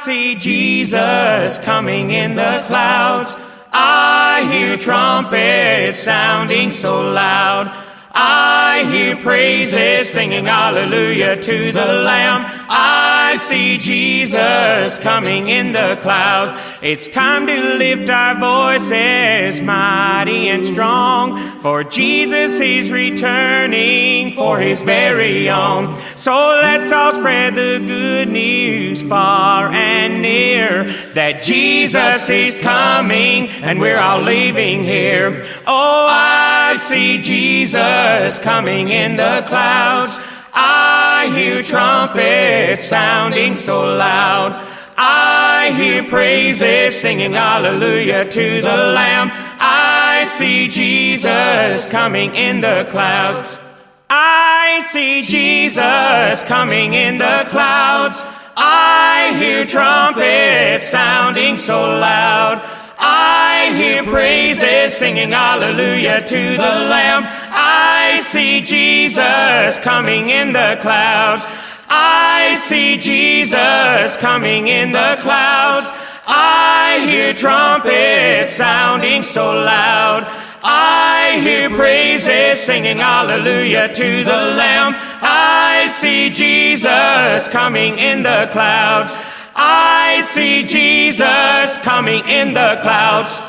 see Jesus coming in the clouds. I hear trumpets sounding so loud. I hear praises singing hallelujah to the Lamb. I see Jesus coming in the clouds. It's time to lift our voices mighty and strong, for Jesus is returning for his very own. So let's all spread the good news far and near, that Jesus is coming and we're all leaving here. Oh, I see Jesus coming in the clouds. I hear trumpets sounding so loud. I hear praises singing hallelujah to the Lamb. I see Jesus coming in the clouds. I see Jesus coming in the clouds. I hear trumpets sounding so loud. I hear praises singing hallelujah to the Lamb. I see Jesus coming in the clouds. I see Jesus coming in the clouds. I hear trumpets sounding so loud. I hear praises singing hallelujah to the Lamb. I see Jesus coming in the clouds. I see Jesus coming in the clouds.